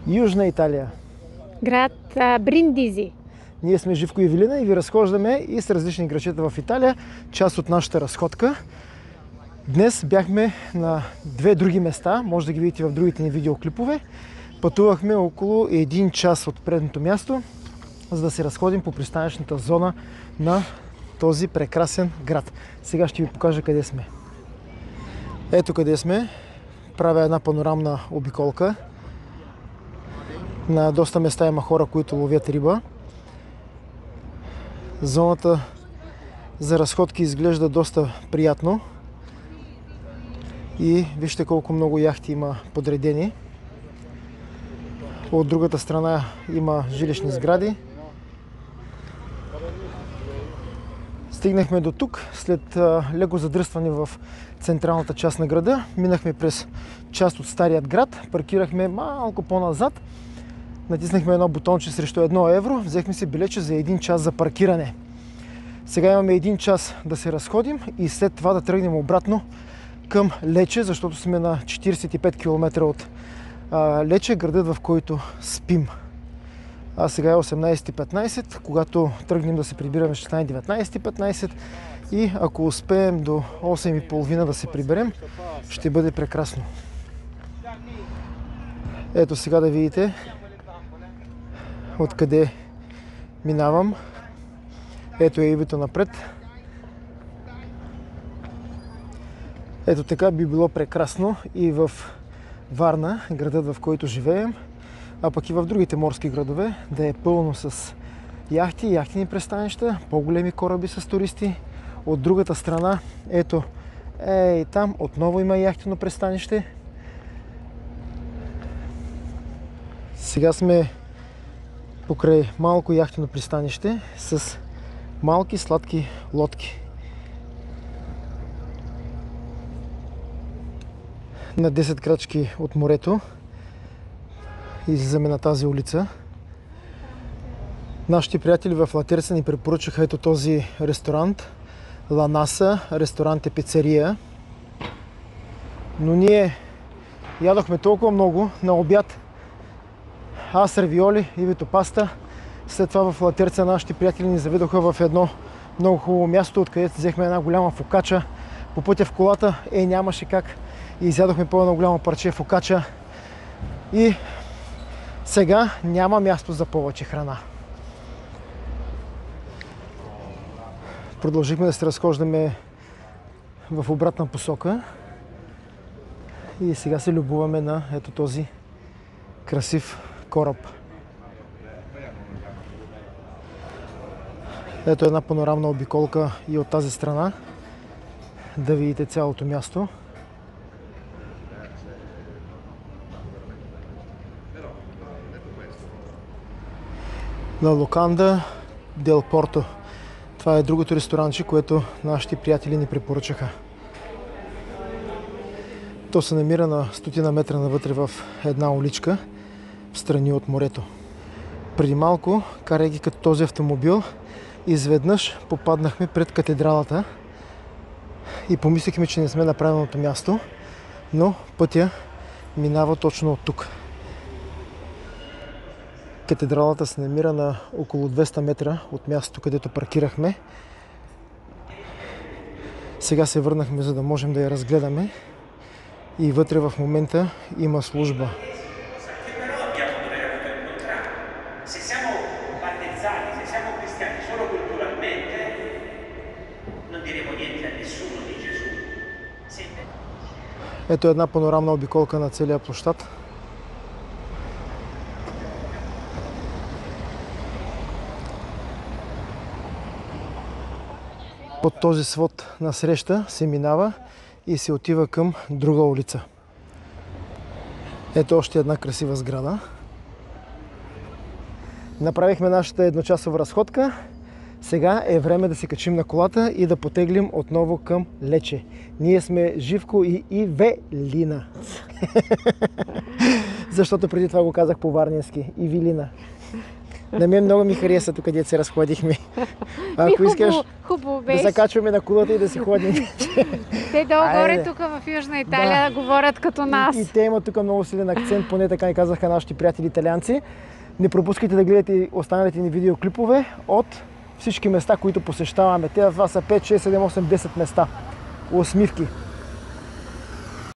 Южна Италия. Град Бриндизи. Ние сме Живко и Евелина и ви разхождаме и с различни градчета в Италия, част от нашата разходка. Днес бяхме на две други места, може да ги видите в другите ни видеоклипове. Пътувахме около 1 час от предното място, за да се разходим по пристанищната зона на този прекрасен град. Сега ще ви покажа къде сме. Ето къде сме. Правя една панорамна обиколка. На доста места има хора, които ловят риба. Зоната за разходки изглежда доста приятно. И вижте колко много яхти има подредени. От другата страна има жилищни сгради. Стигнахме до тук, след леко задръстване в централната част на града. Минахме през част от старият град, паркирахме малко по-назад. Натиснахме едно бутонче срещу 1 евро, взехме си билече за 1 час за паркиране. Сега имаме 1 час да се разходим и след това да тръгнем обратно към Лече, защото сме на 45 км от Лече, градът, в който спим. А сега е 18:15, когато тръгнем да се прибираме ще стане 19:15 и ако успеем до 8:30 да се приберем, ще бъде прекрасно. Ето сега да видите откъде минавам. Ето е ивито напред. Ето така би било прекрасно и в Варна, градът, в който живеем, а пък и в другите морски градове, да е пълно с яхти, яхтени пристанища, по-големи кораби с туристи. От другата страна, ето, там отново има яхтено пристанище. Сега сме покрай малко яхтено пристанище с малки сладки лодки. На 10 крачки от морето излизаме на тази улица. Нашите приятели в Латерца ни препоръчаха ето този ресторант Ла Наса, ресторант е пицария. Но ние ядохме толкова много на обяд. Аз равиоли и вито паста. След това в Латерца нашите приятели ни заведоха в едно много хубаво място, откъдето взехме една голяма фокача. По пътя в колата нямаше как и изядохме по едно голямо парче фокача. И сега няма място за повече храна. Продължихме да се разхождаме в обратна посока и сега се любуваме на ето този красив кораб. Ето една панорамна обиколка и от тази страна, да видите цялото място. На Локанда Дел Порто. Това е другото ресторанче, което нашите приятели ни препоръчаха. То се намира на 100 метра навътре в една уличка, в страни от морето. Преди малко, карайки като този автомобил, изведнъж попаднахме пред катедралата и помислихме, че не сме на правилното място, но пътя минава точно от тук. Катедралата се намира на около 200 метра от мястото, където паркирахме. Сега се върнахме, за да можем да я разгледаме. И вътре в момента има служба. Ето една панорамна обиколка на целия площад. Под този свод на среща се минава и се отива към друга улица. Ето още една красива сграда. Направихме нашата едночасова разходка. Сега е време да се качим на колата и да потеглим отново към Лече. Ние сме Живко и Ивелина. Защото преди това го казах по варненски. Ивелина. На мен много ми хареса тук, където се разходихме. Ако искаш хубаво да беше. се качваме на кулата и да си ходим. Те долу-горе Айде. тук в Южна Италия говорят като нас. И те имат тук много силен акцент, поне така ни казаха нашите приятели италианци. Не пропускайте да гледате останалите ни видеоклипове от всички места, които посещаваме. Те това са 5, 6, 7, 8, 10 места. Усмивки.